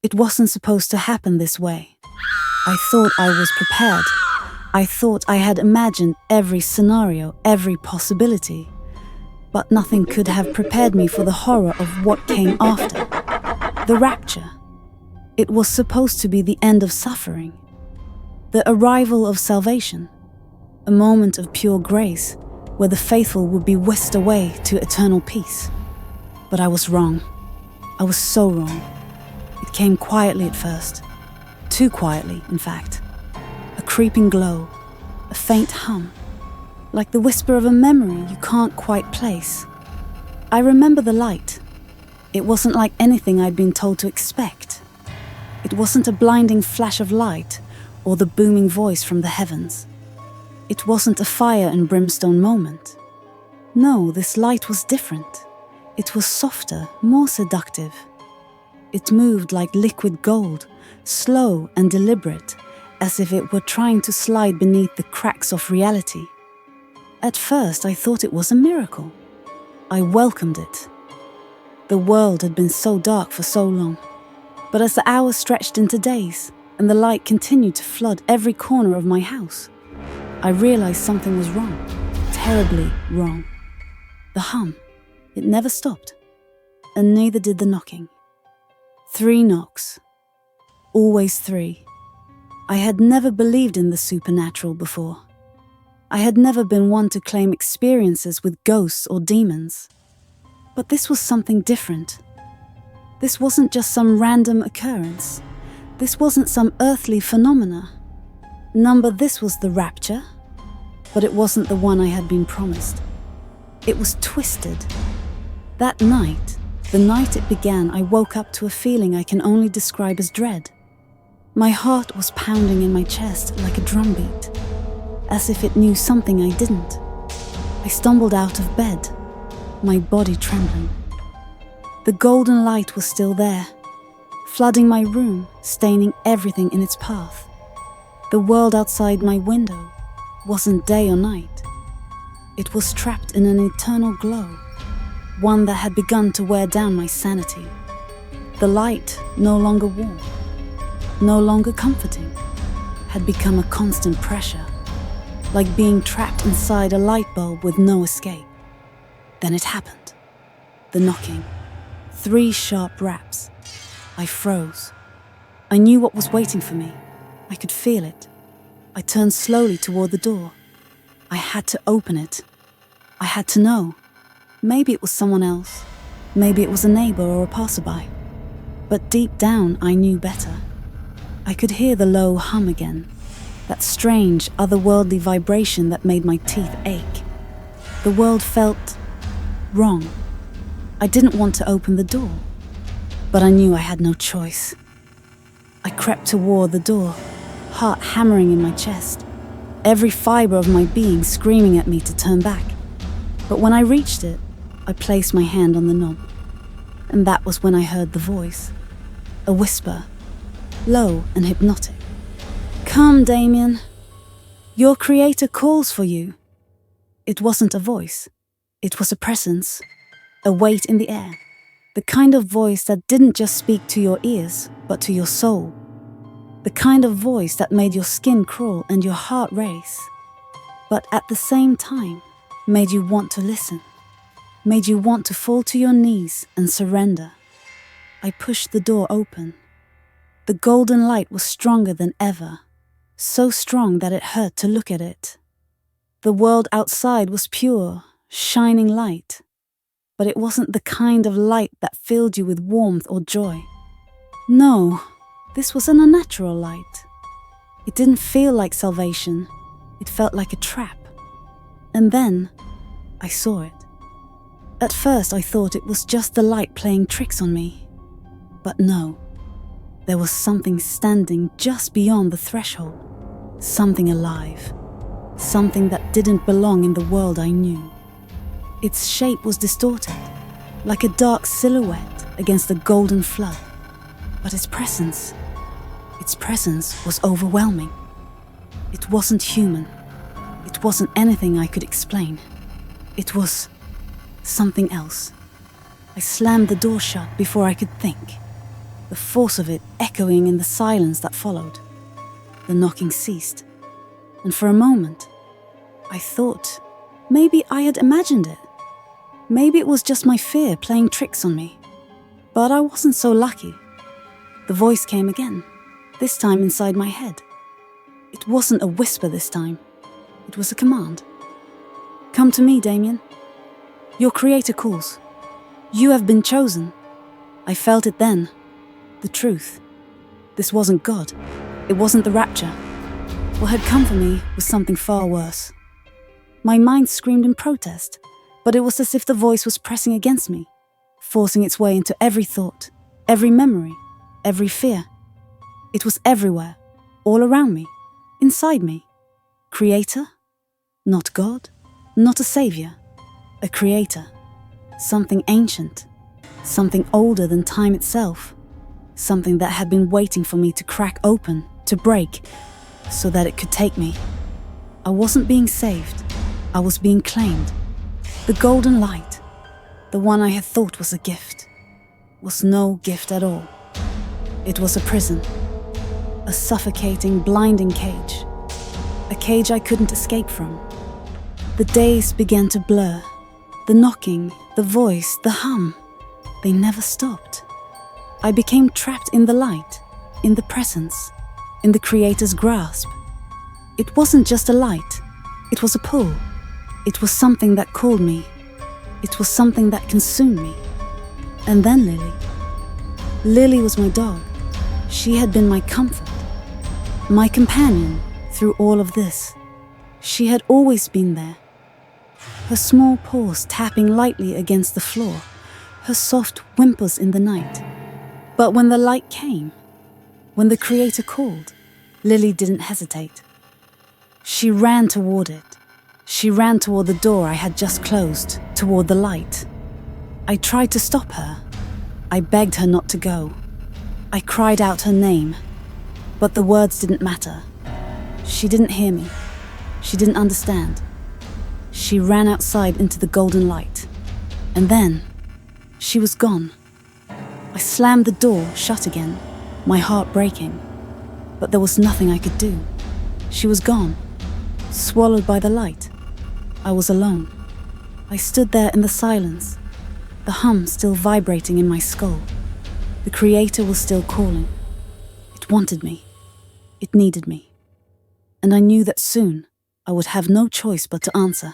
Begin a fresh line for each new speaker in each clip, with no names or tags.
It wasn't supposed to happen this way. I thought I was prepared. I thought I had imagined every scenario, every possibility. But nothing could have prepared me for the horror of what came after. The rapture. It was supposed to be the end of suffering. The arrival of salvation. A moment of pure grace where the faithful would be whisked away to eternal peace. But I was wrong. I was so wrong. It came quietly at first. Too quietly, in fact. A creeping glow. A faint hum. Like the whisper of a memory you can't quite place. I remember the light. It wasn't like anything I'd been told to expect. It wasn't a blinding flash of light or the booming voice from the heavens. It wasn't a fire and brimstone moment. No, this light was different. It was softer, more seductive. It moved like liquid gold, slow and deliberate, as if it were trying to slide beneath the cracks of reality. At first, I thought it was a miracle. I welcomed it. The world had been so dark for so long. But as the hours stretched into days, and the light continued to flood every corner of my house, I realized something was wrong. Terribly wrong. The hum. It never stopped. And neither did the knocking. 3 knocks. Always 3. I had never believed in the supernatural before. I had never been one to claim experiences with ghosts or demons. But this was something different. This wasn't just some random occurrence. This wasn't some earthly phenomena. This was the rapture, but it wasn't the one I had been promised. It was twisted. That night, the night it began, I woke up to a feeling I can only describe as dread. My heart was pounding in my chest like a drumbeat, as if it knew something I didn't. I stumbled out of bed, my body trembling. The golden light was still there, flooding my room, staining everything in its path. The world outside my window wasn't day or night. It was trapped in an eternal glow, one that had begun to wear down my sanity. The light, no longer warm, no longer comforting, had become a constant pressure, like being trapped inside a light bulb with no escape. Then it happened. The knocking. 3 sharp raps. I froze. I knew what was waiting for me. I could feel it. I turned slowly toward the door. I had to open it. I had to know. Maybe it was someone else. Maybe it was a neighbor or a passerby. But deep down, I knew better. I could hear the low hum again. That strange, otherworldly vibration that made my teeth ache. The world felt wrong. I didn't want to open the door, but I knew I had no choice. I crept toward the door, heart hammering in my chest, every fiber of my being screaming at me to turn back. But when I reached it, I placed my hand on the knob, and that was when I heard the voice, a whisper, low and hypnotic. "Come, Damien. Your creator calls for you." It wasn't a voice. It was a presence, a weight in the air. The kind of voice that didn't just speak to your ears, but to your soul. The kind of voice that made your skin crawl and your heart race. But at the same time, made you want to listen. Made you want to fall to your knees and surrender. I pushed the door open. The golden light was stronger than ever. So strong that it hurt to look at it. The world outside was pure, shining light. But it wasn't the kind of light that filled you with warmth or joy. No, this was an unnatural light. It didn't feel like salvation. It felt like a trap. And then, I saw it. At first I thought it was just the light playing tricks on me. But no, there was something standing just beyond the threshold. Something alive. Something that didn't belong in the world I knew. Its shape was distorted, like a dark silhouette against the golden flood. But its presence was overwhelming. It wasn't human. It wasn't anything I could explain. It was something else. I slammed the door shut before I could think. the force of it echoing in the silence that followed. The knocking ceased, and for a moment, I thought maybe I had imagined it. Maybe it was just my fear playing tricks on me. But I wasn't so lucky. The voice came again, this time inside my head. It wasn't a whisper this time. It was a command. Come to me, Damien. Your creator calls. You have been chosen. I felt it then. The truth. This wasn't God. It wasn't the rapture. What had come for me was something far worse. My mind screamed in protest, but it was as if the voice was pressing against me, forcing its way into every thought, every memory, every fear. It was everywhere, all around me, inside me. Creator? Not God, not a savior. A creator. Something ancient. Something older than time itself. Something that had been waiting for me to crack open, to break, so that it could take me. I wasn't being saved. I was being claimed. The golden light, the one I had thought was a gift, was no gift at all. It was a prison. A suffocating, blinding cage. A cage I couldn't escape from. The days began to blur. The knocking, the voice, the hum, they never stopped. I became trapped in the light, in the presence, in the Creator's grasp. It wasn't just a light, it was a pull. It was something that called me. It was something that consumed me. And then Lily. Lily was my dog. She had been my comfort, my companion through all of this. She had always been there. Her small paws tapping lightly against the floor, her soft whimpers in the night. But when the light came, when the Creator called, Lily didn't hesitate. She ran toward it. She ran toward the door I had just closed, toward the light. I tried to stop her. I begged her not to go. I cried out her name, but the words didn't matter. She didn't hear me. She didn't understand. She ran outside into the golden light. And then, she was gone. I slammed the door shut again, my heart breaking. But there was nothing I could do. She was gone, swallowed by the light. I was alone. I stood there in the silence, the hum still vibrating in my skull. The Creator was still calling. It wanted me. It needed me. And I knew that soon I would have no choice but to answer.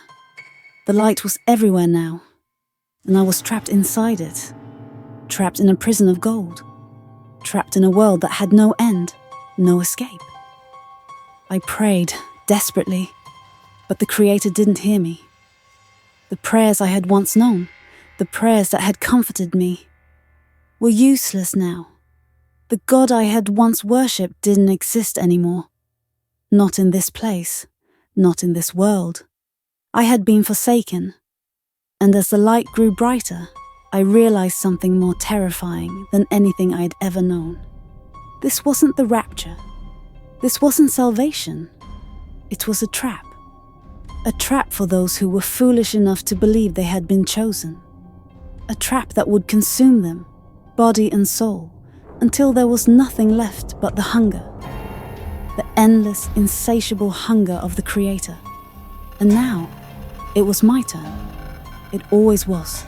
The light was everywhere now, and I was trapped inside it, trapped in a prison of gold, trapped in a world that had no end, no escape. I prayed desperately, but the Creator didn't hear me. The prayers I had once known, the prayers that had comforted me, were useless now. The God I had once worshipped didn't exist anymore. Not in this place, not in this world. I had been forsaken, and as the light grew brighter, I realized something more terrifying than anything I'd ever known. This wasn't the rapture. This wasn't salvation. It was a trap. A trap for those who were foolish enough to believe they had been chosen. A trap that would consume them, body and soul, until there was nothing left but the hunger. The endless, insatiable hunger of the Creator. And now, it was my turn. It always was.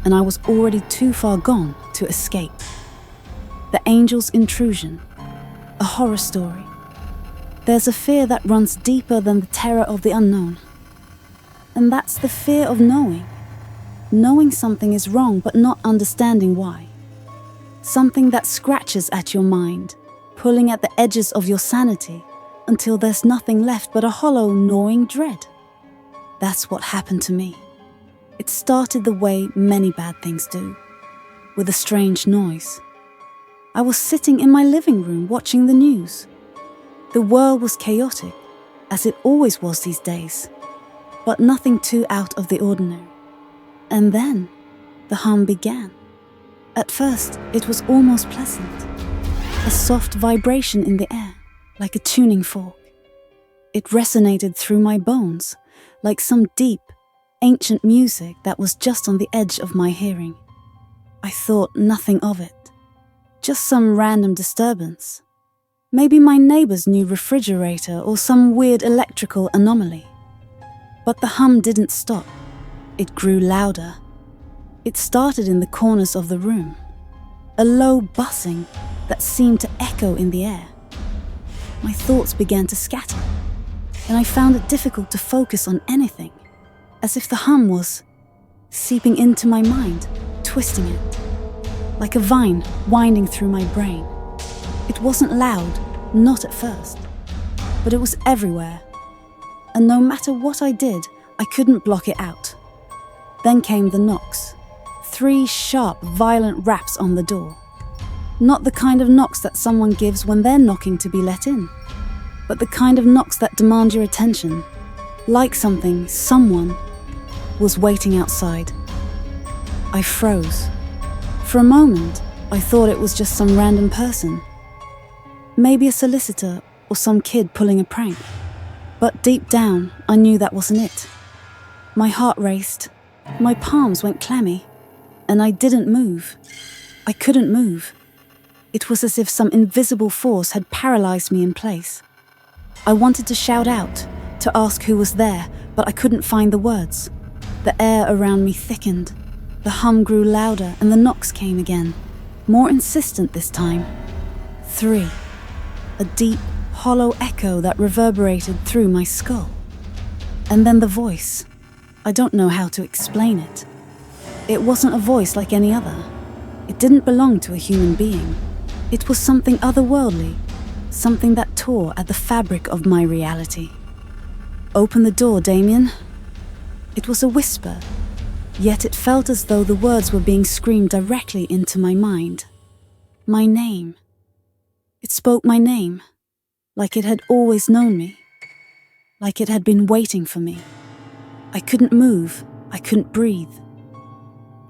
And I was already too far gone to escape. The angel's intrusion. A horror story. There's a fear that runs deeper than the terror of the unknown. And that's the fear of knowing. Knowing something is wrong but not understanding why. Something that scratches at your mind, pulling at the edges of your sanity until there's nothing left but a hollow, gnawing dread. That's what happened to me. It started the way many bad things do, with a strange noise. I was sitting in my living room watching the news. The world was chaotic, as it always was these days, but nothing too out of the ordinary. And then, the hum began. At first, it was almost pleasant. A soft vibration in the air, like a tuning fork. It resonated through my bones, like some deep, ancient music that was just on the edge of my hearing. I thought nothing of it, just some random disturbance. Maybe my neighbor's new refrigerator or some weird electrical anomaly. But the hum didn't stop. It grew louder. It started in the corners of the room, a low buzzing that seemed to echo in the air. My thoughts began to scatter, and I found it difficult to focus on anything, as if the hum was seeping into my mind, twisting it, like a vine winding through my brain. It wasn't loud, not at first, but it was everywhere, and no matter what I did, I couldn't block it out. Then came the knocks. 3 sharp, violent raps on the door. Not the kind of knocks that someone gives when they're knocking to be let in, but the kind of knocks that demand your attention, like someone was waiting outside. I froze. For a moment, I thought it was just some random person. Maybe a solicitor or some kid pulling a prank. But deep down, I knew that wasn't it. My heart raced, my palms went clammy, and I didn't move. I couldn't move. It was as if some invisible force had paralyzed me in place. I wanted to shout out, to ask who was there, but I couldn't find the words. The air around me thickened. The hum grew louder and the knocks came again, more insistent this time. 3. A deep, hollow echo that reverberated through my skull. And then the voice. I don't know how to explain it. It wasn't a voice like any other. It didn't belong to a human being. It was something otherworldly, something that tore at the fabric of my reality. "Open the door, Damien." It was a whisper, yet it felt as though the words were being screamed directly into my mind. My name. It spoke my name, like it had always known me, like it had been waiting for me. I couldn't move, I couldn't breathe.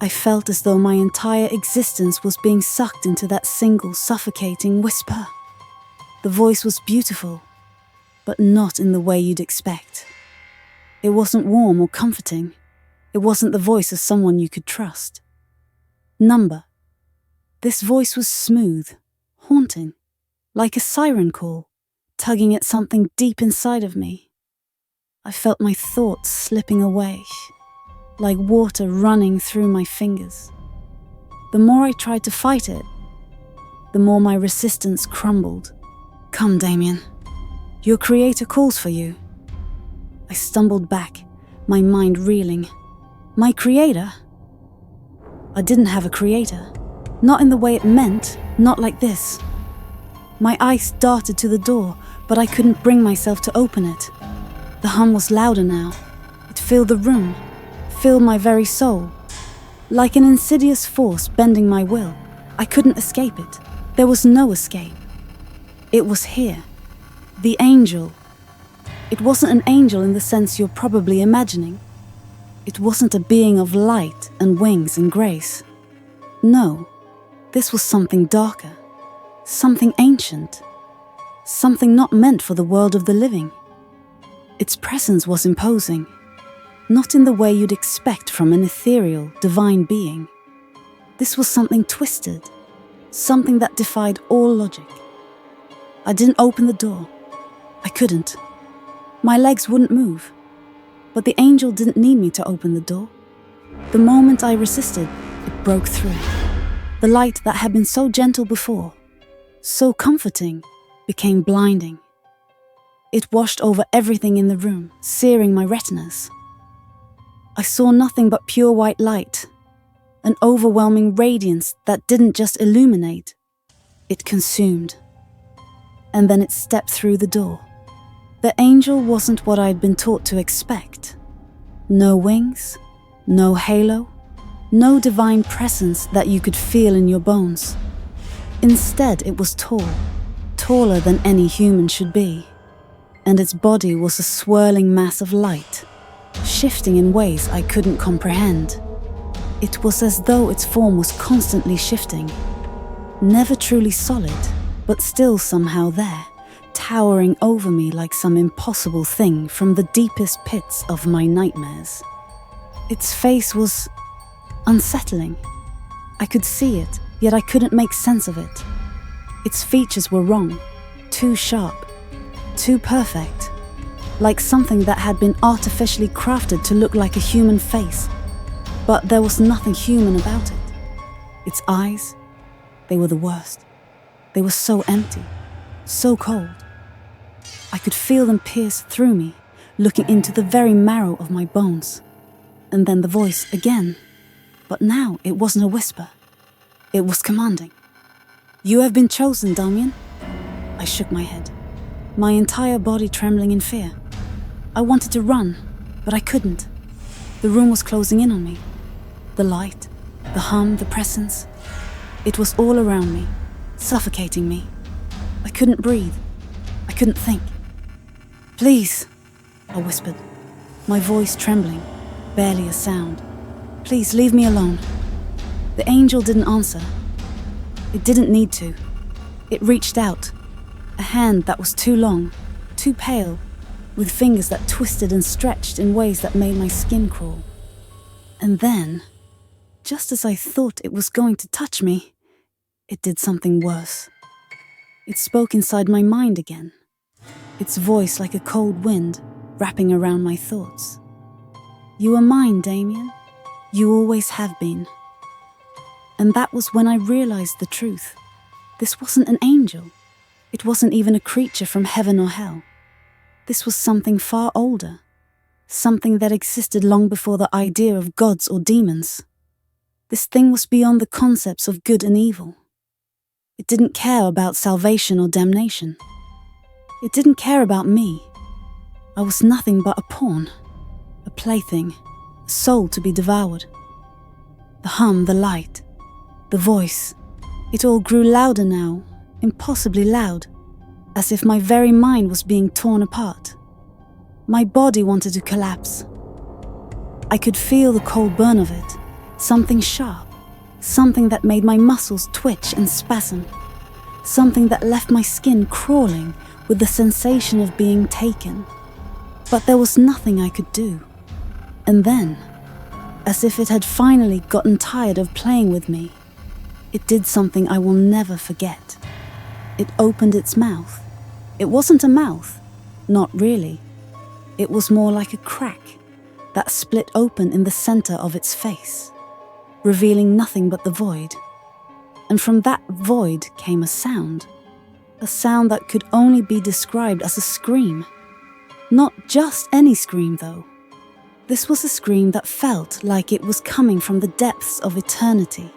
I felt as though my entire existence was being sucked into that single suffocating whisper. The voice was beautiful, but not in the way you'd expect. It wasn't warm or comforting. It wasn't the voice of someone you could trust. Number. This voice was smooth, haunting, like a siren call, tugging at something deep inside of me. I felt my thoughts slipping away, like water running through my fingers. The more I tried to fight it, the more my resistance crumbled. "Come, Damien. Your creator calls for you." I stumbled back, my mind reeling. My creator? I didn't have a creator. Not in the way it meant, not like this. My eyes darted to the door, but I couldn't bring myself to open it. The hum was louder now. It filled the room, filled my very soul. Like an insidious force bending my will, I couldn't escape it. There was no escape. It was here. The angel. It wasn't an angel in the sense you're probably imagining. It wasn't a being of light and wings and grace. No, this was something darker, something ancient, something not meant for the world of the living. Its presence was imposing, not in the way you'd expect from an ethereal, divine being. This was something twisted, something that defied all logic. I didn't open the door. I couldn't. My legs wouldn't move. But the angel didn't need me to open the door. The moment I resisted, it broke through. The light that had been so gentle before, so comforting, became blinding. It washed over everything in the room, searing my retinas. I saw nothing but pure white light, an overwhelming radiance that didn't just illuminate, it consumed. And then it stepped through the door. The angel wasn't what I'd been taught to expect. No wings, no halo, no divine presence that you could feel in your bones. Instead, it was tall, taller than any human should be, and its body was a swirling mass of light, shifting in ways I couldn't comprehend. It was as though its form was constantly shifting, never truly solid, but still somehow there, towering over me like some impossible thing from the deepest pits of my nightmares. Its face was unsettling. I could see it, yet I couldn't make sense of it. Its features were wrong, too sharp, too perfect, like something that had been artificially crafted to look like a human face. But there was nothing human about it. Its eyes, they were the worst. They were so empty, so cold. I could feel them pierce through me, looking into the very marrow of my bones. And then the voice again. But now it wasn't a whisper. It was commanding. "You have been chosen, Damien." I shook my head, my entire body trembling in fear. I wanted to run, but I couldn't. The room was closing in on me. The light, the hum, the presence. It was all around me, suffocating me. I couldn't breathe. I couldn't think. "Please," I whispered, my voice trembling, barely a sound. "Please leave me alone." The angel didn't answer. It didn't need to. It reached out, a hand that was too long, too pale, with fingers that twisted and stretched in ways that made my skin crawl. And then, just as I thought it was going to touch me, it did something worse. It spoke inside my mind again, its voice like a cold wind wrapping around my thoughts. "You are mine, Damien. You always have been." And that was when I realized the truth. This wasn't an angel. It wasn't even a creature from heaven or hell. This was something far older, something that existed long before the idea of gods or demons. This thing was beyond the concepts of good and evil. It didn't care about salvation or damnation. It didn't care about me. I was nothing but a pawn, a plaything, a soul to be devoured. The hum, the light, the voice, it all grew louder now, impossibly loud, as if my very mind was being torn apart. My body wanted to collapse. I could feel the cold burn of it, something sharp, something that made my muscles twitch and spasm, something that left my skin crawling with the sensation of being taken. But there was nothing I could do. And then, as if it had finally gotten tired of playing with me, it did something I will never forget. It opened its mouth. It wasn't a mouth, not really. It was more like a crack that split open in the center of its face, revealing nothing but the void. And from that void came a sound that could only be described as a scream. Not just any scream, though. This was a scream that felt like it was coming from the depths of eternity,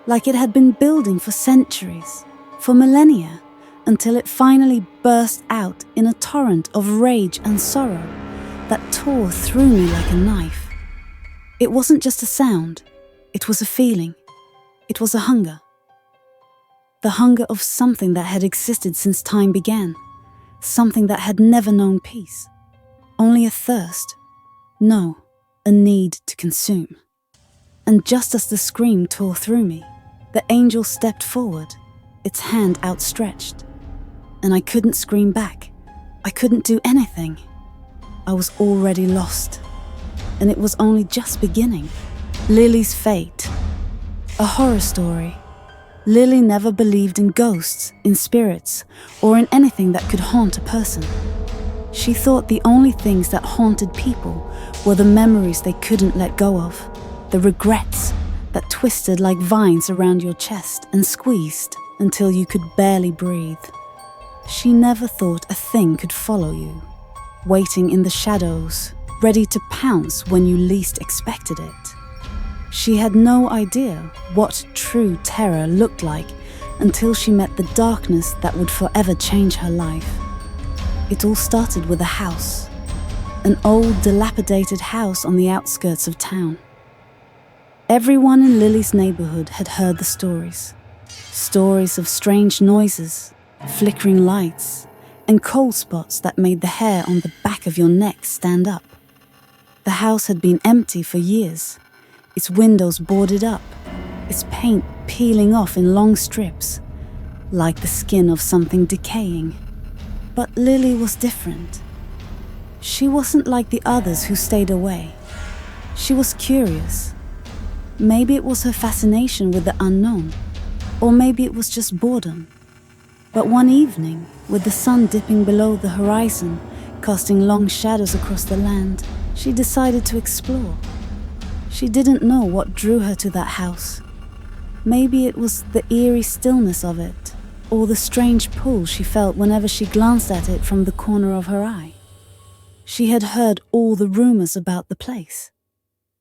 like it had been building for centuries, for millennia, until it finally burst out in a torrent of rage and sorrow that tore through me like a knife. It wasn't just a sound, it was a feeling. It was a hunger. The hunger of something that had existed since time began, something that had never known peace. Only a thirst. No, a need to consume. And just as the scream tore through me, the angel stepped forward, its hand outstretched. And I couldn't scream back. I couldn't do anything. I was already lost. And it was only just beginning. Lily's fate. A horror story. Lily never believed in ghosts, in spirits, or in anything that could haunt a person. She thought the only things that haunted people were the memories they couldn't let go of, the regrets that twisted like vines around your chest and squeezed until you could barely breathe. She never thought a thing could follow you, waiting in the shadows, ready to pounce when you least expected it. She had no idea what true terror looked like until she met the darkness that would forever change her life. It all started with a house, an old, dilapidated house on the outskirts of town. Everyone in Lily's neighborhood had heard the stories. Stories of strange noises, flickering lights, and cold spots that made the hair on the back of your neck stand up. The house had been empty for years, its windows boarded up, its paint peeling off in long strips, like the skin of something decaying. But Lily was different. She wasn't like the others who stayed away. She was curious. Maybe it was her fascination with the unknown, Or maybe it was just boredom. But one evening, with the sun dipping below the horizon, casting long shadows across the land, she decided to explore. She didn't know what drew her to that house. Maybe it was the eerie stillness of it, or the strange pull she felt whenever she glanced at it from the corner of her eye. She had heard all the rumors about the place,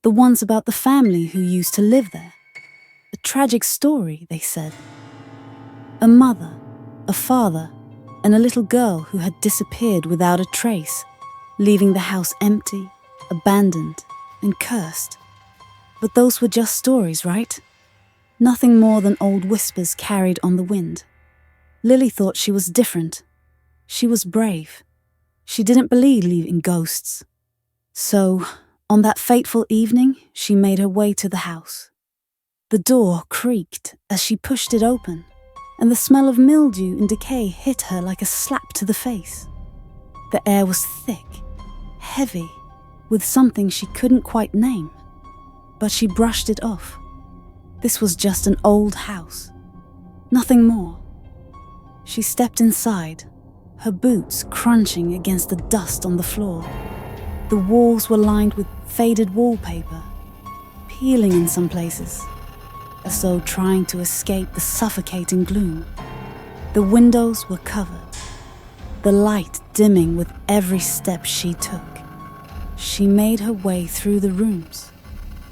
the ones about the family who used to live there. A tragic story, they said. A mother, a father, and a little girl who had disappeared without a trace, leaving the house empty, abandoned, and cursed. But those were just stories, right? Nothing more than old whispers carried on the wind. Lily thought she was different. She was brave. She didn't believe in ghosts. So, on that fateful evening, she made her way to the house. The door creaked as she pushed it open, and the smell of mildew and decay hit her like a slap to the face. The air was thick, heavy, with something she couldn't quite name. But she brushed it off. This was just an old house. Nothing more. She stepped inside, her boots crunching against the dust on the floor. The walls were lined with faded wallpaper, peeling in some places, as though trying to escape the suffocating gloom. The windows were covered, the light dimming with every step she took. She made her way through the rooms,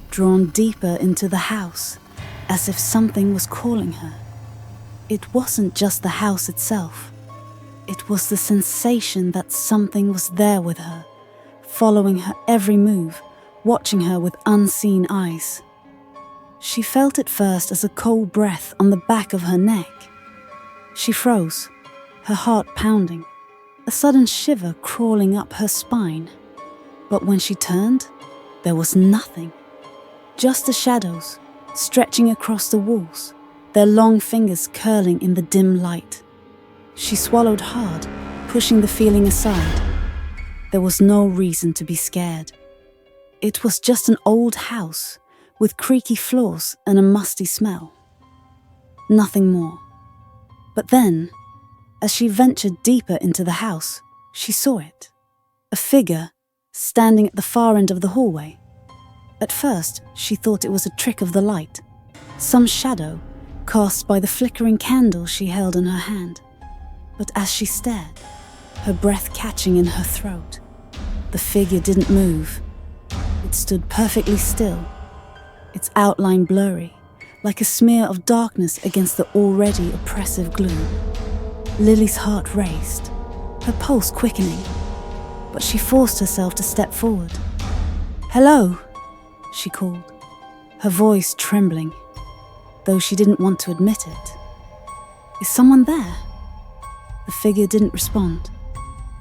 drawn deeper into the house, as if something was calling her. It wasn't just the house itself. It was the sensation that something was there with her, following her every move, watching her with unseen eyes. She felt it first as a cold breath on the back of her neck. She froze, her heart pounding, a sudden shiver crawling up her spine. But when she turned, there was nothing. Just the shadows, stretching across the walls, their long fingers curling in the dim light. She swallowed hard, pushing the feeling aside. There was no reason to be scared. It was just an old house, with creaky floors and a musty smell. Nothing more. But then, as she ventured deeper into the house, she saw it. A figure, standing at the far end of the hallway. At first, she thought it was a trick of the light, some shadow cast by the flickering candle she held in her hand. But as she stared, her breath catching in her throat, the figure didn't move. It stood perfectly still, its outline blurry, like a smear of darkness against the already oppressive gloom. Lily's heart raced, her pulse quickening, but she forced herself to step forward. "Hello," she called, her voice trembling, though she didn't want to admit it. "Is someone there?" The figure didn't respond.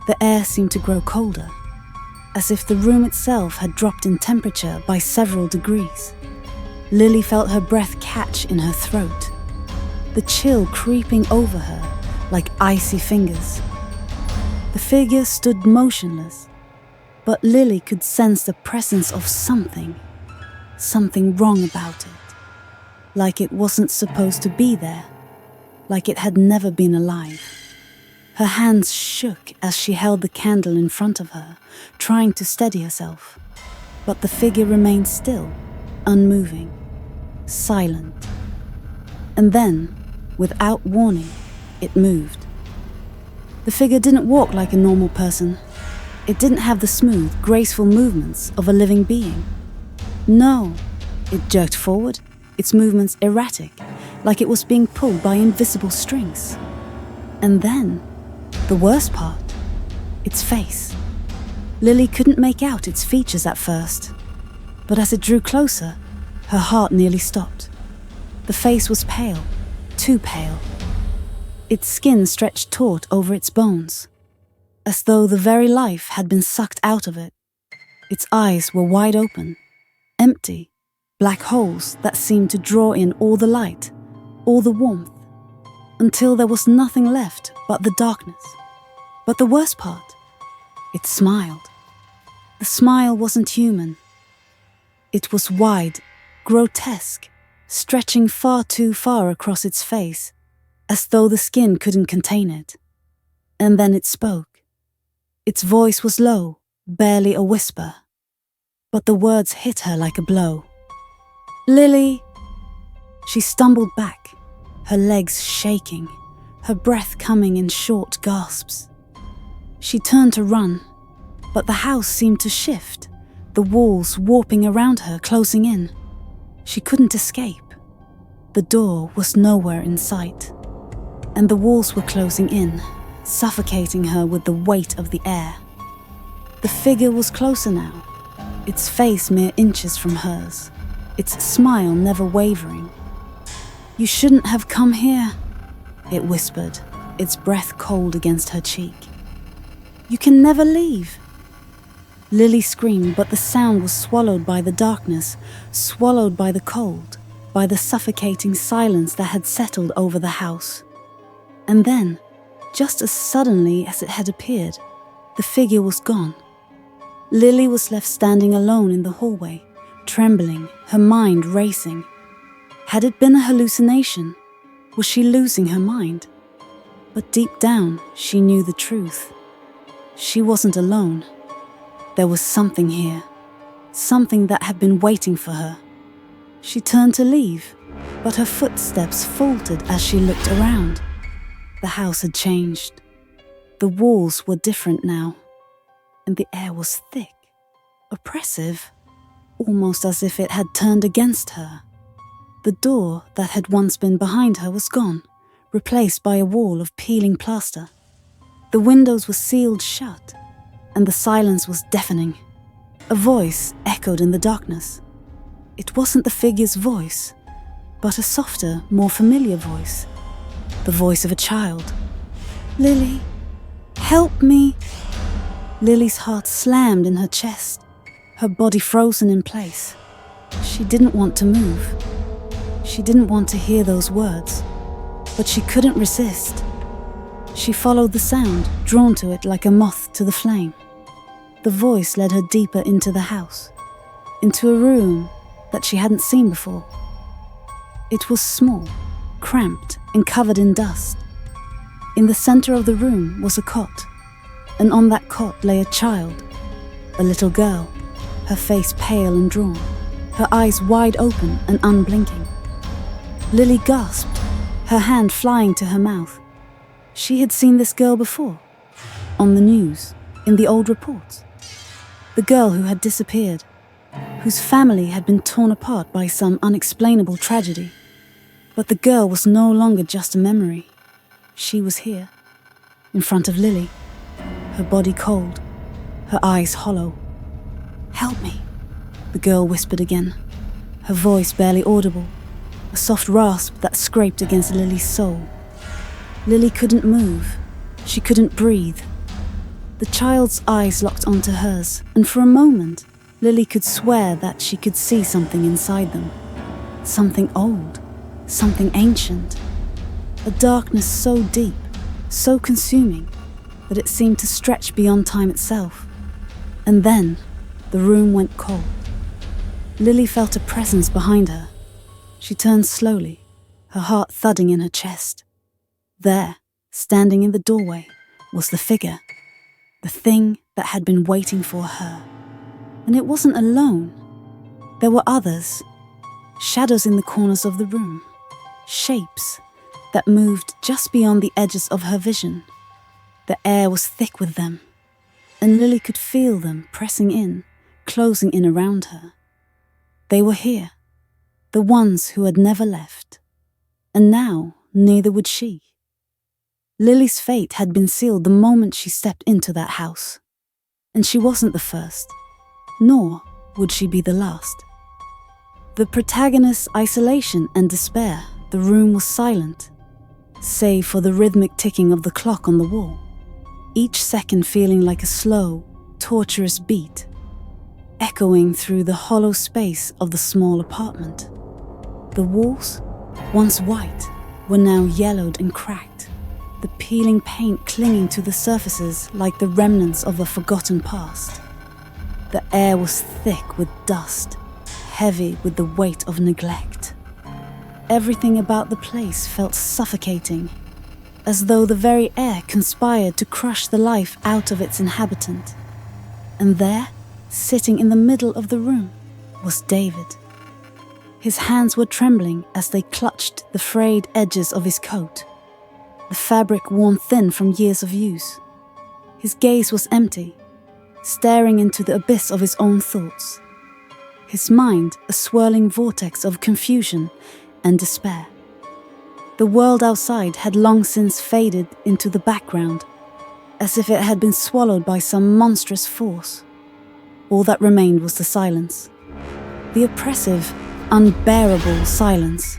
The air seemed to grow colder, as if the room itself had dropped in temperature by several degrees. Lily felt her breath catch in her throat, the chill creeping over her like icy fingers. The figure stood motionless, but Lily could sense the presence of something wrong about it, like it wasn't supposed to be there, like it had never been alive. Her hands shook as she held the candle in front of her, trying to steady herself. But the figure remained still, unmoving, silent. And then, without warning, it moved. The figure didn't walk like a normal person. It didn't have the smooth, graceful movements of a living being. No, it jerked forward, its movements erratic, like it was being pulled by invisible strings. And then, the worst part, its face. Lily couldn't make out its features at first, but as it drew closer, her heart nearly stopped. The face was pale, too pale. Its skin stretched taut over its bones, as though the very life had been sucked out of it. Its eyes were wide open, empty, black holes that seemed to draw in all the light, all the warmth, until there was nothing left but the darkness. But the worst part, it smiled. The smile wasn't human. It was wide, grotesque, stretching far too far across its face, as though the skin couldn't contain it. And then it spoke. Its voice was low, barely a whisper, but the words hit her like a blow. "Lily!" She stumbled back, her legs shaking, her breath coming in short gasps. She turned to run, but the house seemed to shift, the walls warping around her, closing in. She couldn't escape. The door was nowhere in sight, and the walls were closing in, suffocating her with the weight of the air. The figure was closer now, its face mere inches from hers, its smile never wavering. "You shouldn't have come here," it whispered, its breath cold against her cheek. "You can never leave." Lily screamed, but the sound was swallowed by the darkness, swallowed by the cold, by the suffocating silence that had settled over the house. And then, just as suddenly as it had appeared, the figure was gone. Lily was left standing alone in the hallway, trembling, her mind racing. Had it been a hallucination? Was she losing her mind? But deep down, she knew the truth. She wasn't alone. There was something here, something that had been waiting for her. She turned to leave, but her footsteps faltered as she looked around. The house had changed. The walls were different now, and the air was thick, oppressive, almost as if it had turned against her. The door that had once been behind her was gone, replaced by a wall of peeling plaster. The windows were sealed shut, and the silence was deafening. A voice echoed in the darkness. It wasn't the figure's voice, but a softer, more familiar voice. The voice of a child. "Lily, help me!" Lily's heart slammed in her chest, her body frozen in place. She didn't want to move. She didn't want to hear those words, but she couldn't resist. She followed the sound, drawn to it like a moth to the flame. The voice led her deeper into the house, into a room that she hadn't seen before. It was small, cramped, and covered in dust. In the center of the room was a cot, and on that cot lay a child, a little girl, her face pale and drawn, her eyes wide open and unblinking. Lily gasped, her hand flying to her mouth. She had seen this girl before, on the news, in the old reports. The girl who had disappeared, whose family had been torn apart by some unexplainable tragedy. But the girl was no longer just a memory. She was here, in front of Lily, her body cold, her eyes hollow. "Help me," the girl whispered again, her voice barely audible, a soft rasp that scraped against Lily's soul. Lily couldn't move. She couldn't breathe. The child's eyes locked onto hers, and for a moment, Lily could swear that she could see something inside them. Something old, something ancient. A darkness so deep, so consuming, that it seemed to stretch beyond time itself. And then, the room went cold. Lily felt a presence behind her. She turned slowly, her heart thudding in her chest. There, standing in the doorway, was the figure, the thing that had been waiting for her. And it wasn't alone. There were others, shadows in the corners of the room, shapes that moved just beyond the edges of her vision. The air was thick with them, and Lily could feel them pressing in, closing in around her. They were here, the ones who had never left, and now neither would she. Lily's fate had been sealed the moment she stepped into that house, and she wasn't the first, nor would she be the last. The protagonist's isolation and despair, the room was silent, save for the rhythmic ticking of the clock on the wall, each second feeling like a slow, torturous beat, echoing through the hollow space of the small apartment. The walls, once white, were now yellowed and cracked, the peeling paint clinging to the surfaces like the remnants of a forgotten past. The air was thick with dust, heavy with the weight of neglect. everything about the place felt suffocating, as though the very air conspired to crush the life out of its inhabitant. And there, sitting in the middle of the room, was David. His hands were trembling as they clutched the frayed edges of his coat, the fabric worn thin from years of use. His gaze was empty, staring into the abyss of his own thoughts. His mind a swirling vortex of confusion and despair. The world outside had long since faded into the background, as if it had been swallowed by some monstrous force. All that remained was the silence. The oppressive, unbearable silence.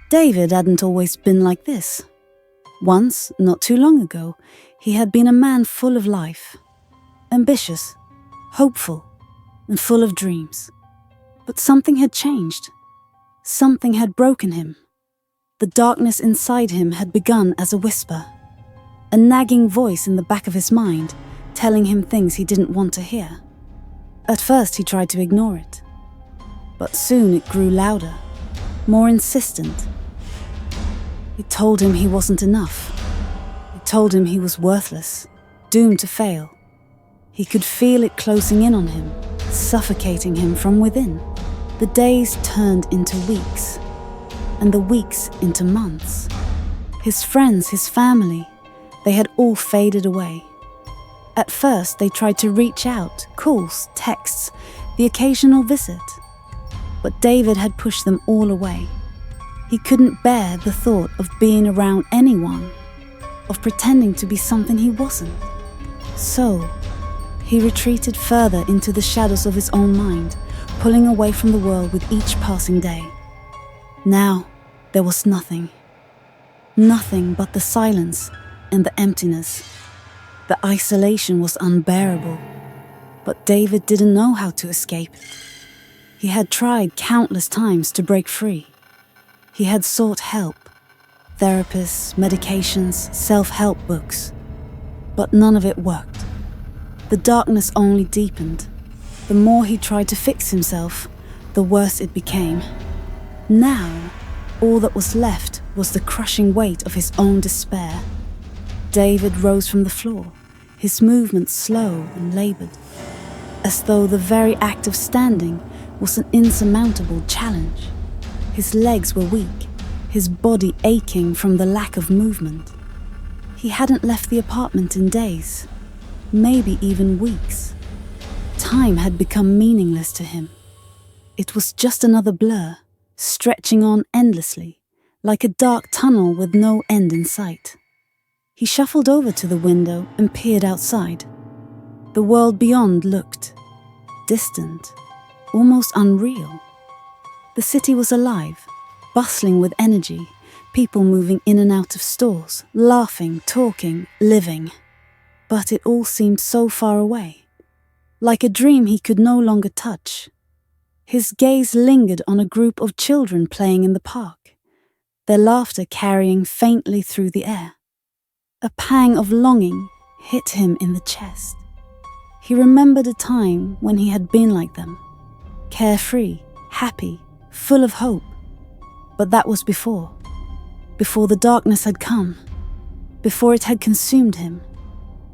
David hadn't always been like this. Once, not too long ago, he had been a man full of life, ambitious, hopeful, and full of dreams. But something had changed. Something had broken him. The darkness inside him had begun as a whisper, a nagging voice in the back of his mind, telling him things he didn't want to hear. At first he tried to ignore it, but soon it grew louder, more insistent. It told him he wasn't enough. It told him he was worthless, doomed to fail. He could feel it closing in on him, suffocating him from within. The days turned into weeks, and the weeks into months. His friends, his family, they had all faded away. At first, they tried to reach out, calls, texts, the occasional visit. But David had pushed them all away. He couldn't bear the thought of being around anyone, of pretending to be something he wasn't. So, he retreated further into the shadows of his own mind, pulling away from the world with each passing day. Now, there was nothing. Nothing but the silence and the emptiness. The isolation was unbearable, but David didn't know how to escape it. He had tried countless times to break free. He had sought help, therapists, medications, self-help books, but none of it worked. The darkness only deepened. The more he tried to fix himself, the worse it became. Now, all that was left was the crushing weight of his own despair. David rose from the floor, his movements slow and labored, as though the very act of standing was an insurmountable challenge. His legs were weak, his body aching from the lack of movement. He hadn't left the apartment in days, maybe even weeks. Time had become meaningless to him. It was just another blur, stretching on endlessly, like a dark tunnel with no end in sight. He shuffled over to the window and peered outside. The world beyond looked distant, almost unreal. The city was alive, bustling with energy, people moving in and out of stores, laughing, talking, living. But it all seemed so far away, like a dream he could no longer touch. His gaze lingered on a group of children playing in the park, their laughter carrying faintly through the air. A pang of longing hit him in the chest. He remembered a time when he had been like them, carefree, happy, full of hope. But that was before the darkness had come, before it had consumed him.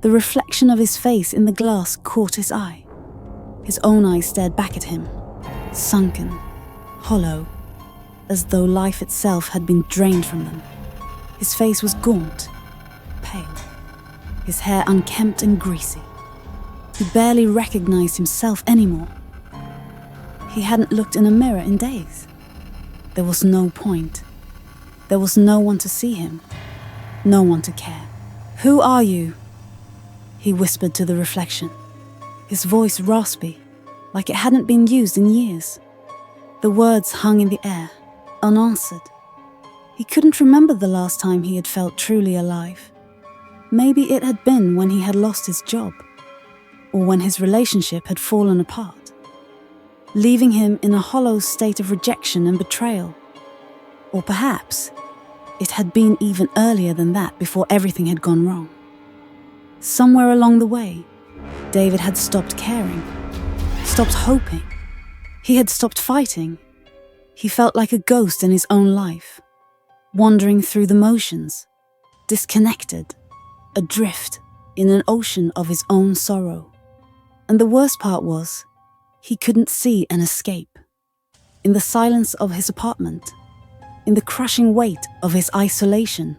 The reflection of his face in the glass caught his eye. His own eyes stared back at him, sunken, hollow, as though life itself had been drained from them. His face was gaunt, pale, his hair unkempt and greasy. He barely recognized himself anymore. He hadn't looked in a mirror in days. There was no point. There was no one to see him, no one to care. "Who are you?" he whispered to the reflection, his voice raspy, like it hadn't been used in years. The words hung in the air, unanswered. He couldn't remember the last time he had felt truly alive. Maybe it had been when he had lost his job, or when his relationship had fallen apart, leaving him in a hollow state of rejection and betrayal. Or perhaps it had been even earlier than that, before everything had gone wrong. Somewhere along the way, David had stopped caring, stopped hoping. He had stopped fighting. He felt like a ghost in his own life, wandering through the motions, disconnected, adrift in an ocean of his own sorrow. And the worst part was, he couldn't see an escape. In the silence of his apartment, in the crushing weight of his isolation,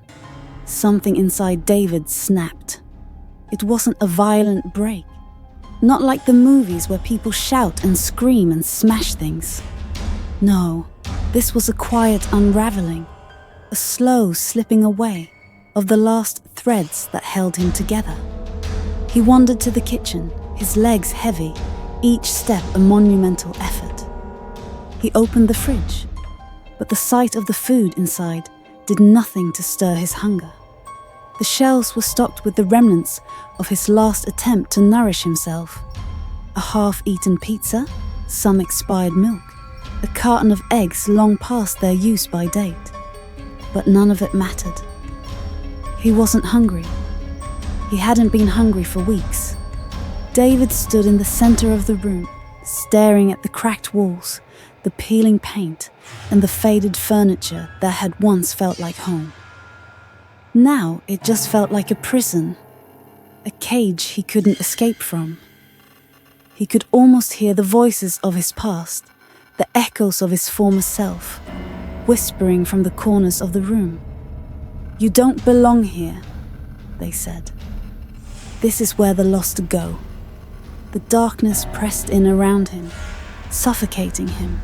something inside David snapped. It wasn't a violent break, not like the movies where people shout and scream and smash things. No, this was a quiet unraveling, a slow slipping away of the last threads that held him together. He wandered to the kitchen, his legs heavy, each step a monumental effort. He opened the fridge, but the sight of the food inside did nothing to stir his hunger. The shelves were stocked with the remnants of his last attempt to nourish himself. A half-eaten pizza, some expired milk, a carton of eggs long past their use by date. But none of it mattered. He wasn't hungry. He hadn't been hungry for weeks. David stood in the center of the room, staring at the cracked walls, the peeling paint, and the faded furniture that had once felt like home. Now it just felt like a prison, a cage he couldn't escape from. He could almost hear the voices of his past, the echoes of his former self, whispering from the corners of the room. "You don't belong here," they said. "This is where the lost go." The darkness pressed in around him, suffocating him,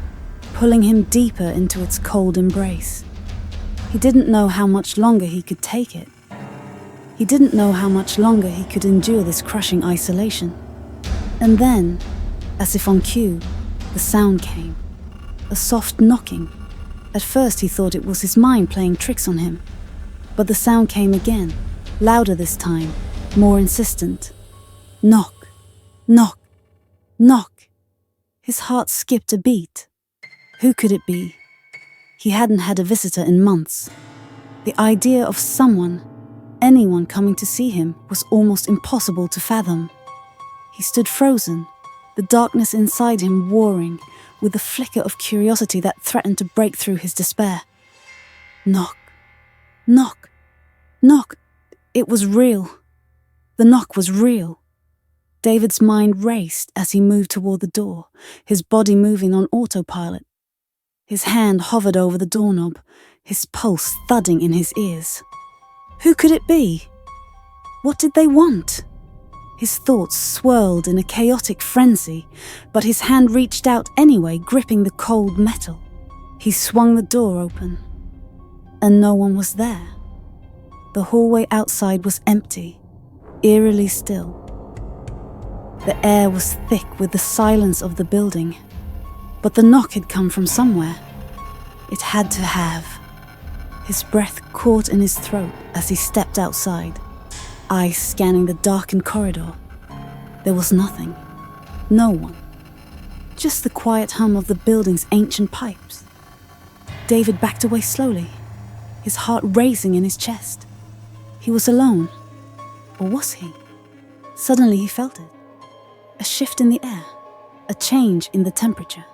pulling him deeper into its cold embrace. He didn't know how much longer he could take it. He didn't know how much longer he could endure this crushing isolation. And then, as if on cue, the sound came. A soft knocking. At first he thought it was his mind playing tricks on him. But the sound came again, louder this time, more insistent. Knock, knock, knock. His heart skipped a beat. Who could it be? He hadn't had a visitor in months. The idea of someone, anyone coming to see him was almost impossible to fathom. He stood frozen, the darkness inside him warring, with a flicker of curiosity that threatened to break through his despair. Knock, knock, knock. It was real. The knock was real. David's mind raced as he moved toward the door, his body moving on autopilot. His hand hovered over the doorknob, his pulse thudding in his ears. Who could it be? What did they want? His thoughts swirled in a chaotic frenzy, but his hand reached out anyway, gripping the cold metal. He swung the door open, and no one was there. The hallway outside was empty, eerily still. The air was thick with the silence of the building. But the knock had come from somewhere. It had to have. His breath caught in his throat as he stepped outside, eyes scanning the darkened corridor. There was nothing. No one. Just the quiet hum of the building's ancient pipes. David backed away slowly, his heart racing in his chest. He was alone. Or was he? Suddenly he felt it. A shift in the air. A change in the temperature.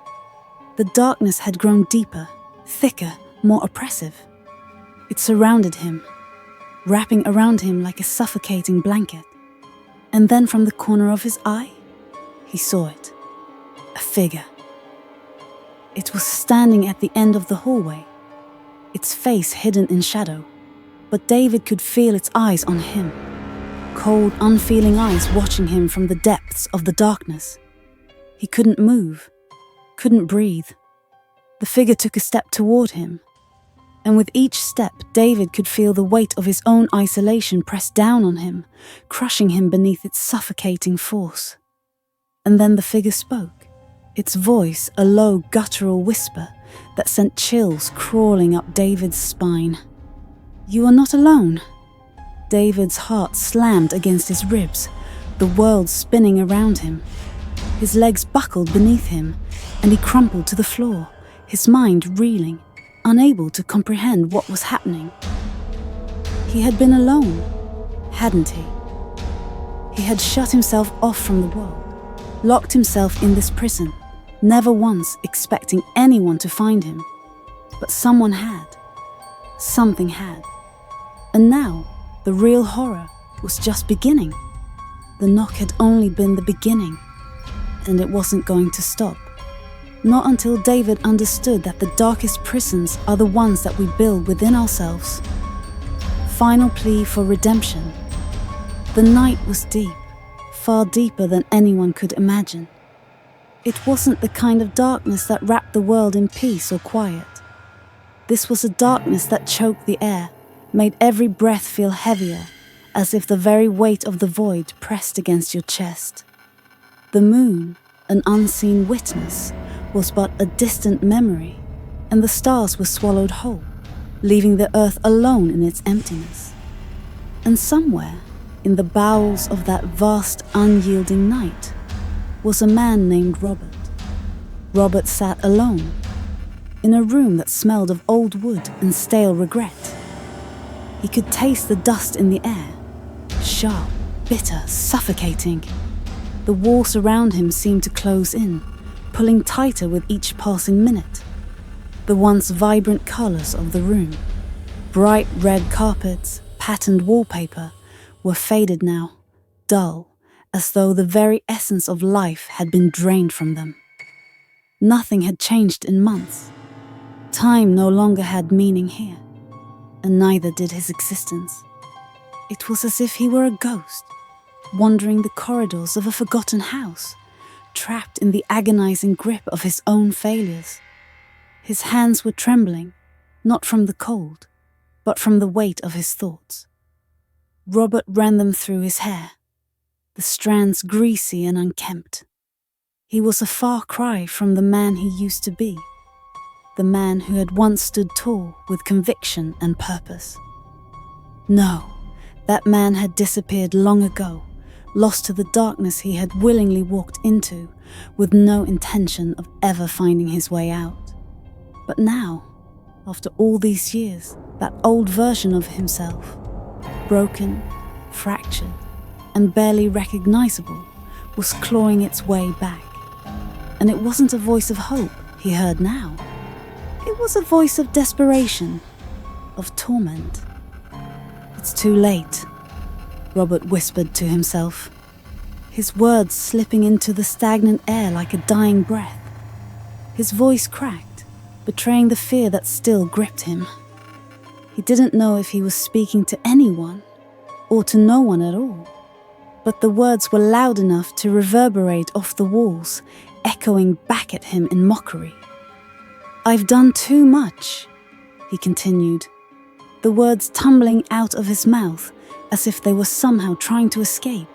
The darkness had grown deeper, thicker, more oppressive. It surrounded him, wrapping around him like a suffocating blanket. And then from the corner of his eye, he saw it. A figure. It was standing at the end of the hallway, its face hidden in shadow, but David could feel its eyes on him. Cold, unfeeling eyes watching him from the depths of the darkness. He couldn't move. Couldn't breathe. The figure took a step toward him, and with each step, David could feel the weight of his own isolation press down on him, crushing him beneath its suffocating force. And then the figure spoke, its voice a low, guttural whisper that sent chills crawling up David's spine. "You are not alone." David's heart slammed against his ribs, the world spinning around him. His legs buckled beneath him, and he crumpled to the floor, his mind reeling, unable to comprehend what was happening. He had been alone, hadn't he? He had shut himself off from the world, locked himself in this prison, never once expecting anyone to find him. But someone had. Something had. And now, the real horror was just beginning. The knock had only been the beginning, and it wasn't going to stop. Not until David understood that the darkest prisons are the ones that we build within ourselves. Final plea for redemption. The night was deep, far deeper than anyone could imagine. It wasn't the kind of darkness that wrapped the world in peace or quiet. This was a darkness that choked the air, made every breath feel heavier, as if the very weight of the void pressed against your chest. The moon, an unseen witness, was but a distant memory, and the stars were swallowed whole, leaving the earth alone in its emptiness. And somewhere, in the bowels of that vast, unyielding night, was a man named Robert. Robert sat alone, in a room that smelled of old wood and stale regret. He could taste the dust in the air, sharp, bitter, suffocating. The walls around him seemed to close in, pulling tighter with each passing minute. The once vibrant colours of the room, bright red carpets, patterned wallpaper, were faded now, dull, as though the very essence of life had been drained from them. Nothing had changed in months. Time no longer had meaning here, and neither did his existence. It was as if he were a ghost, wandering the corridors of a forgotten house, trapped in the agonizing grip of his own failures. His hands were trembling, not from the cold, but from the weight of his thoughts. Robert ran them through his hair, the strands greasy and unkempt. He was a far cry from the man he used to be, the man who had once stood tall with conviction and purpose. No, that man had disappeared long ago, lost to the darkness he had willingly walked into, with no intention of ever finding his way out. But now, after all these years, that old version of himself, broken, fractured, and barely recognizable, was clawing its way back. And it wasn't a voice of hope he heard now. It was a voice of desperation, of torment. "It's too late," Robert whispered to himself, his words slipping into the stagnant air like a dying breath. His voice cracked, betraying the fear that still gripped him. He didn't know if he was speaking to anyone, or to no one at all, but the words were loud enough to reverberate off the walls, echoing back at him in mockery. "I've done too much," he continued, the words tumbling out of his mouth as if they were somehow trying to escape,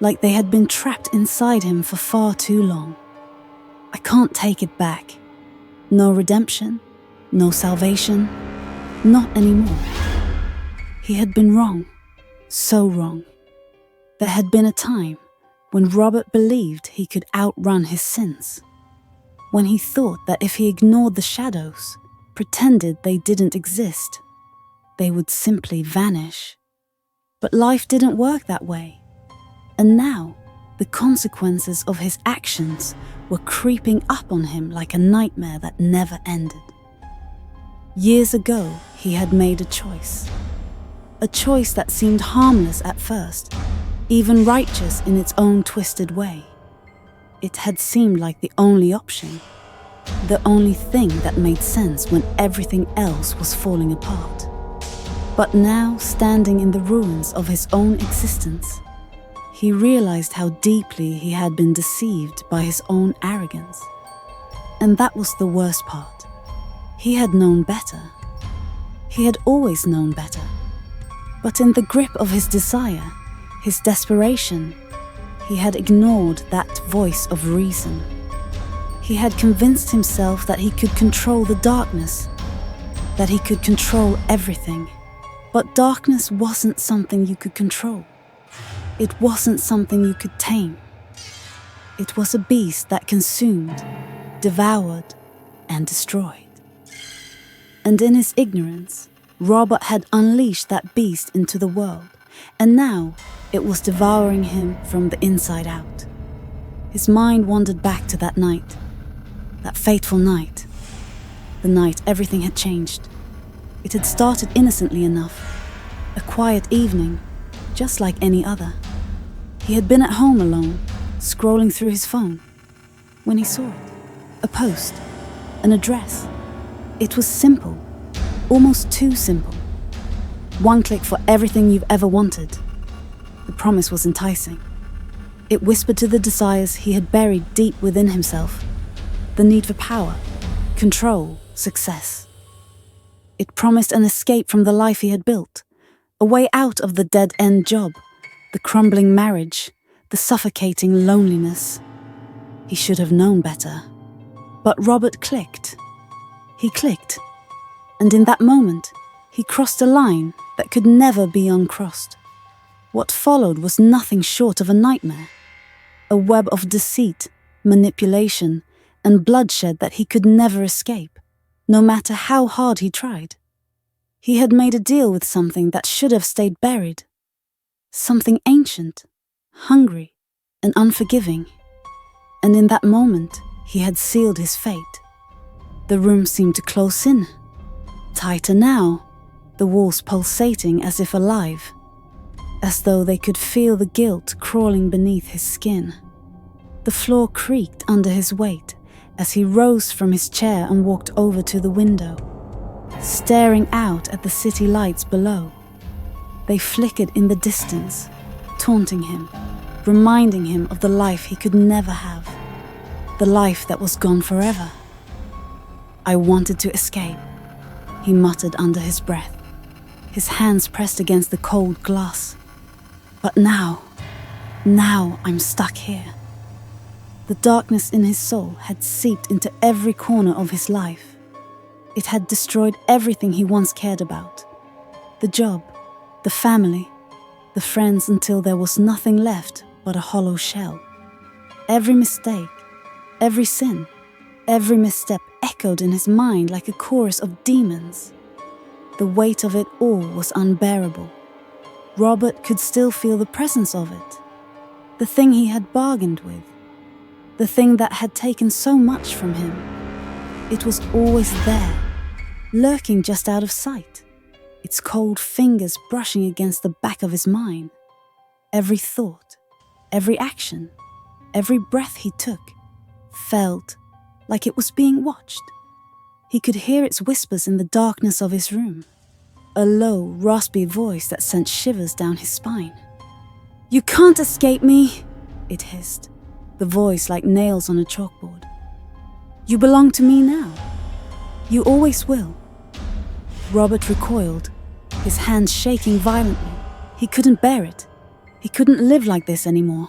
like they had been trapped inside him for far too long. "I can't take it back. No redemption, no salvation, not anymore." He had been wrong, so wrong. There had been a time when Robert believed he could outrun his sins, when he thought that if he ignored the shadows, pretended they didn't exist, they would simply vanish. But life didn't work that way, and now the consequences of his actions were creeping up on him like a nightmare that never ended. Years ago, he had made a choice that seemed harmless at first, even righteous in its own twisted way. It had seemed like the only option, the only thing that made sense when everything else was falling apart. But now, standing in the ruins of his own existence, he realized how deeply he had been deceived by his own arrogance. And that was the worst part. He had known better. He had always known better. But in the grip of his desire, his desperation, he had ignored that voice of reason. He had convinced himself that he could control the darkness, that he could control everything. But darkness wasn't something you could control. It wasn't something you could tame. It was a beast that consumed, devoured, and destroyed. And in his ignorance, Robert had unleashed that beast into the world, and now it was devouring him from the inside out. His mind wandered back to that night, That fateful night. The night everything had changed. It had started innocently enough. A quiet evening, just like any other. He had been at home alone, scrolling through his phone, when he saw it. A post, an address. It was simple, almost too simple. One click for everything you've ever wanted. The promise was enticing. It whispered to the desires he had buried deep within himself. The need for power, control, success. It promised an escape from the life he had built, a way out of the dead-end job, the crumbling marriage, the suffocating loneliness. He should have known better. But Robert clicked. He clicked. And in that moment, he crossed a line that could never be uncrossed. What followed was nothing short of a nightmare. A web of deceit, manipulation, and bloodshed that he could never escape, no matter how hard he tried. He had made a deal with something that should have stayed buried. Something ancient, hungry, and unforgiving. And in that moment, he had sealed his fate. The room seemed to close in. Tighter now, the walls pulsating as if alive, as though they could feel the guilt crawling beneath his skin. The floor creaked under his weight as he rose from his chair and walked over to the window, staring out at the city lights below. They flickered in the distance, taunting him, reminding him of the life he could never have, the life that was gone forever. "I wanted to escape," he muttered under his breath, his hands pressed against the cold glass. "But now I'm stuck here." The darkness in his soul had seeped into every corner of his life. It had destroyed everything he once cared about. The job, the family, the friends, until there was nothing left but a hollow shell. Every mistake, every sin, every misstep echoed in his mind like a chorus of demons. The weight of it all was unbearable. Robert could still feel the presence of it. The thing he had bargained with. The thing that had taken so much from him. It was always there, lurking just out of sight, its cold fingers brushing against the back of his mind. Every thought, every action, every breath he took, felt like it was being watched. He could hear its whispers in the darkness of his room, a low, raspy voice that sent shivers down his spine. "You can't escape me," it hissed, the voice like nails on a chalkboard. "You belong to me now. You always will." Robert recoiled, his hands shaking violently. He couldn't bear it. He couldn't live like this anymore.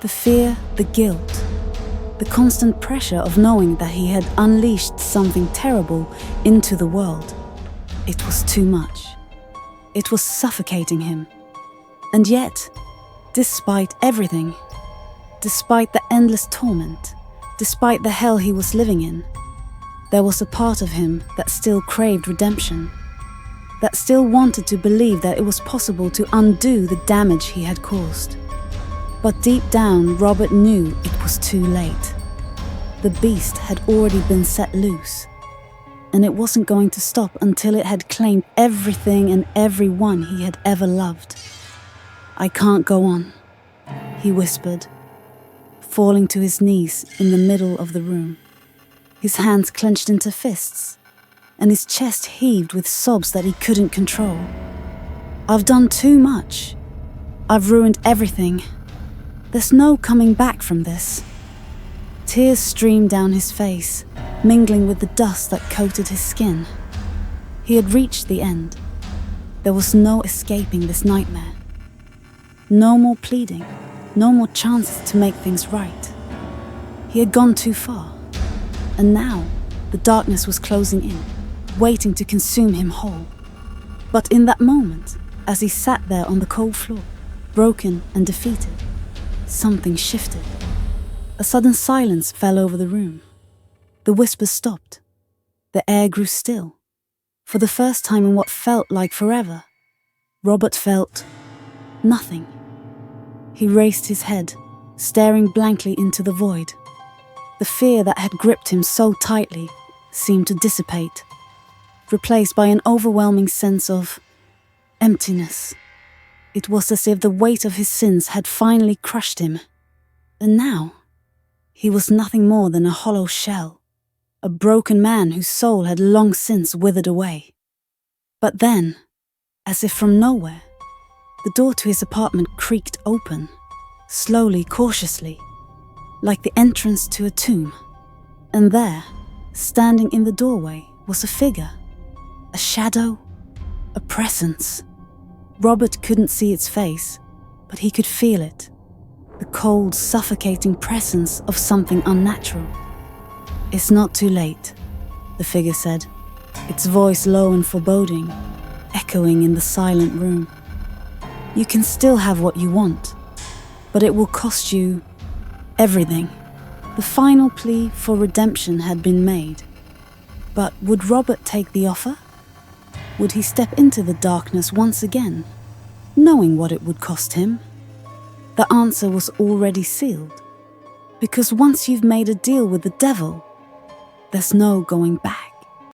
The fear, the guilt, the constant pressure of knowing that he had unleashed something terrible into the world. It was too much. It was suffocating him. And yet, despite everything, despite the endless torment, despite the hell he was living in, there was a part of him that still craved redemption, that still wanted to believe that it was possible to undo the damage he had caused. But deep down, Robert knew it was too late. The beast had already been set loose, and it wasn't going to stop until it had claimed everything and everyone he had ever loved. "I can't go on," he whispered, falling to his knees in the middle of the room. His hands clenched into fists, and his chest heaved with sobs that he couldn't control. "I've done too much. I've ruined everything. There's no coming back from this." Tears streamed down his face, mingling with the dust that coated his skin. He had reached the end. There was no escaping this nightmare. No more pleading, no more chances to make things right. He had gone too far, and now the darkness was closing in, waiting to consume him whole. But in that moment, as he sat there on the cold floor, broken and defeated, something shifted. A sudden silence fell over the room. The whispers stopped. The air grew still. For the first time in what felt like forever, Robert felt nothing. He raised his head, staring blankly into the void. The fear that had gripped him so tightly seemed to dissipate, replaced by an overwhelming sense of emptiness. It was as if the weight of his sins had finally crushed him. And now, he was nothing more than a hollow shell, a broken man whose soul had long since withered away. But then, as if from nowhere, the door to his apartment creaked open, slowly, cautiously, like the entrance to a tomb. And there, standing in the doorway, was a figure, a shadow, a presence. Robert couldn't see its face, but he could feel it, the cold, suffocating presence of something unnatural. "It's not too late," the figure said, its voice low and foreboding, echoing in the silent room. "You can still have what you want, but it will cost you everything." The final plea for redemption had been made. But would Robert take the offer? Would he step into the darkness once again, knowing what it would cost him? The answer was already sealed, because once you've made a deal with the devil, there's no going back.